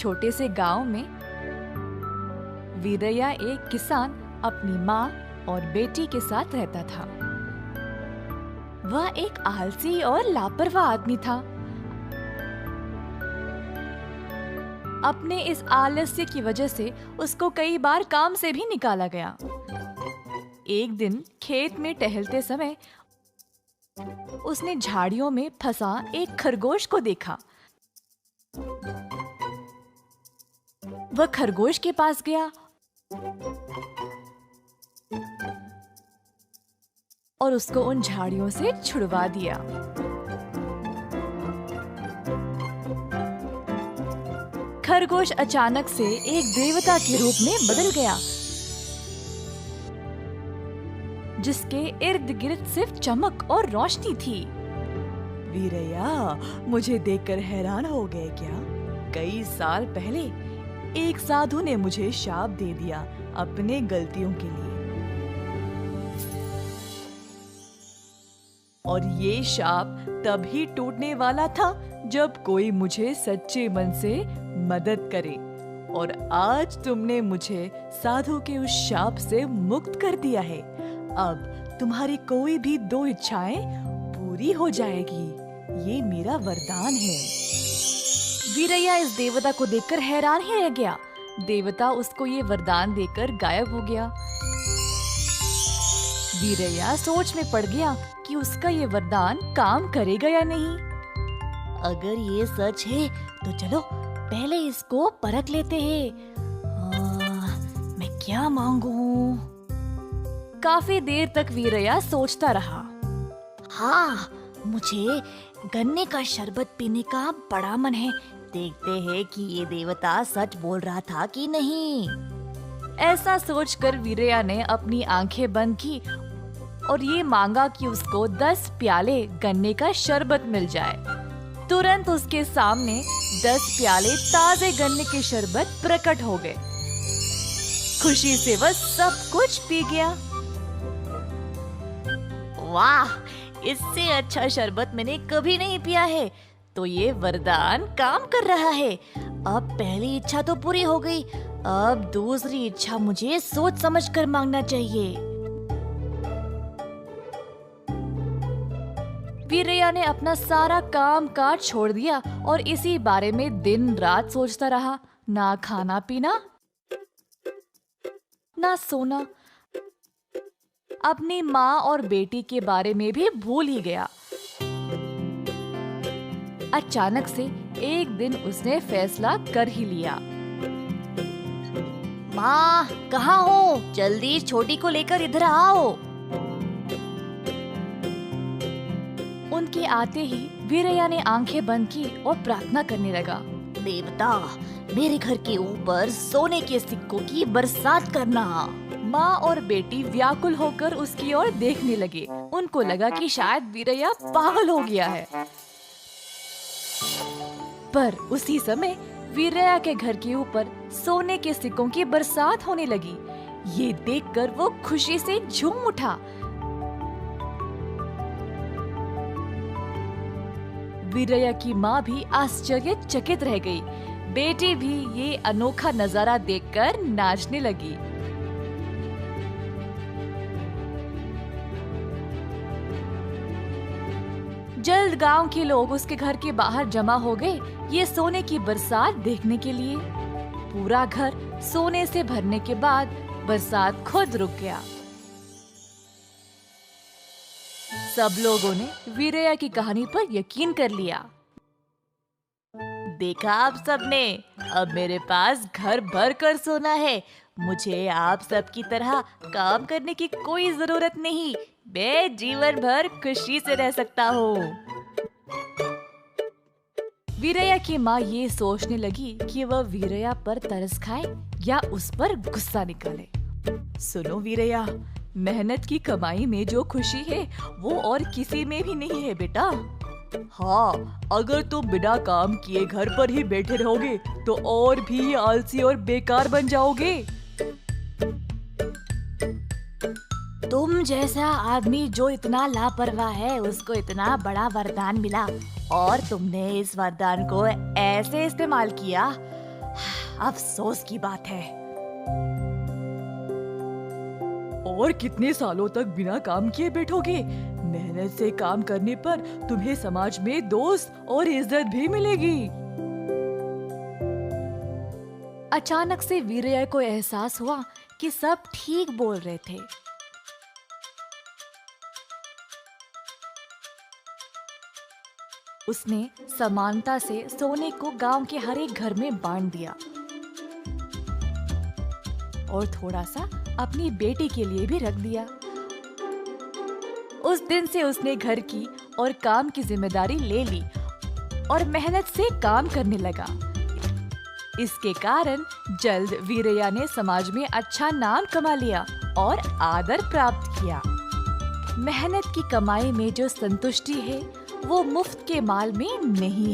छोटे से गांव में वीरैया एक किसान अपनी माँ और बेटी के साथ रहता था। वह एक आलसी और लापरवाह आदमी था। अपने इस आलस्य की वजह से उसको कई बार काम से भी निकाला गया। एक दिन खेत में टहलते समय उसने झाड़ियों में फंसा एक खरगोश को देखा। वह खरगोश के पास गया और उसको उन झाड़ियों से छुड़वा दिया। खरगोश अचानक से एक देवता के रूप में बदल गया, जिसके इर्द गिर्द सिर्फ चमक और रोशनी थी। वीरैया, मुझे देखकर हैरान हो गए क्या? कई साल पहले एक साधु ने मुझे शाप दे दिया अपने गलतियों के लिए, और ये शाप तभी टूटने वाला था जब कोई मुझे सच्चे मन से मदद करे। और आज तुमने मुझे साधु के उस शाप से मुक्त कर दिया है। अब तुम्हारी कोई भी दो इच्छाएं पूरी हो जाएगी। ये मेरा वरदान है। वीरैया इस देवता को देखकर हैरान ही रह गया। देवता उसको ये वरदान देकर गायब हो गया। वीरैया सोच में पड़ गया कि उसका ये वरदान काम करेगा या नहीं। अगर ये सच है तो चलो पहले इसको परख लेते हैं। मैं क्या मांगू? काफी देर तक वीरैया सोचता रहा। हाँ, मुझे गन्ने का शरबत पीने का बड़ा मन है। देखते हैं कि ये देवता सच बोल रहा था कि नहीं। ऐसा सोचकर वीरैया ने अपनी आंखें बंद की और ये मांगा कि उसको 10 प्याले गन्ने का शरबत मिल जाए। तुरंत उसके सामने 10 प्याले ताजे गन्ने के शरबत प्रकट हो गए। खुशी से वह सब कुछ पी गया। वाह, इससे अच्छा शरबत मैंने कभी नहीं पिया है। तो ये वरदान काम कर रहा है। अब पहली इच्छा तो पूरी हो गई। अब दूसरी इच्छा मुझे सोच समझकर मांगना चाहिए। वीरैया ने अपना सारा काम काज छोड़ दिया और इसी बारे में दिन रात सोचता रहा। ना खाना पीना, ना सोना। अपनी माँ और बेटी के बारे में भी भूल ही गया। अचानक से एक दिन उसने फैसला कर ही लिया। माँ, कहाँ हो? जल्दी छोटी को लेकर इधर आओ। उनके आते ही वीरैया ने आंखें बंद की और प्रार्थना करने लगा। देवता, मेरे घर के ऊपर सोने के सिक्कों की बरसात करना। माँ और बेटी व्याकुल होकर उसकी ओर देखने लगे। उनको लगा कि शायद वीरैया पागल हो गया है। पर उसी समय वीरैया के घर के ऊपर सोने के सिक्कों की बरसात होने लगी। ये देखकर वो खुशी से झूम उठा। वीरैया की माँ भी आश्चर्यचकित रह गई। बेटी भी ये अनोखा नजारा देखकर नाचने लगी। जल्द गांव के लोग उसके घर के बाहर जमा हो गए ये सोने की बरसात देखने के लिए। पूरा घर सोने से भरने के बाद बरसात खुद रुक गया। सब लोगों ने वीरैया की कहानी पर यकीन कर लिया। देखा आप सबने, अब मेरे पास घर भर कर सोना है। मुझे आप सब की तरह काम करने की कोई जरूरत नहीं। मैं जीवन भर खुशी से रह सकता हूँ। वीरैया की माँ ये सोचने लगी कि वह वीरैया पर तरस खाए या उस पर गुस्सा निकाले। सुनो वीरैया, मेहनत की कमाई में जो खुशी है वो और किसी में भी नहीं है बेटा। हाँ, अगर तुम बिना काम किए घर पर ही बैठे रहोगे तो और भी आलसी और बेकार बन जाओगे। तुम जैसा आदमी जो इतना लापरवाह है, उसको इतना बड़ा वरदान मिला और तुमने इस वरदान को ऐसे इस्तेमाल किया। अफसोस की बात है। और कितने सालों तक बिना काम किए बैठोगे? मेहनत से काम करने पर तुम्हें समाज में दोस्त और इज्जत भी मिलेगी। अचानक से वीरया को एहसास हुआ कि सब ठीक बोल रहे थे। उसने समानता से सोने को गांव के हर एक घर में बांट दिया और थोड़ा सा अपनी बेटी के लिए भी रख दिया। उस दिन से उसने घर की और काम की जिम्मेदारी ले ली और मेहनत से काम करने लगा। इसके कारण जल्द वीरया ने समाज में अच्छा नाम कमा लिया और आदर प्राप्त किया। मेहनत की कमाई में जो संतुष्टि है वो मुफ्त के माल में नहीं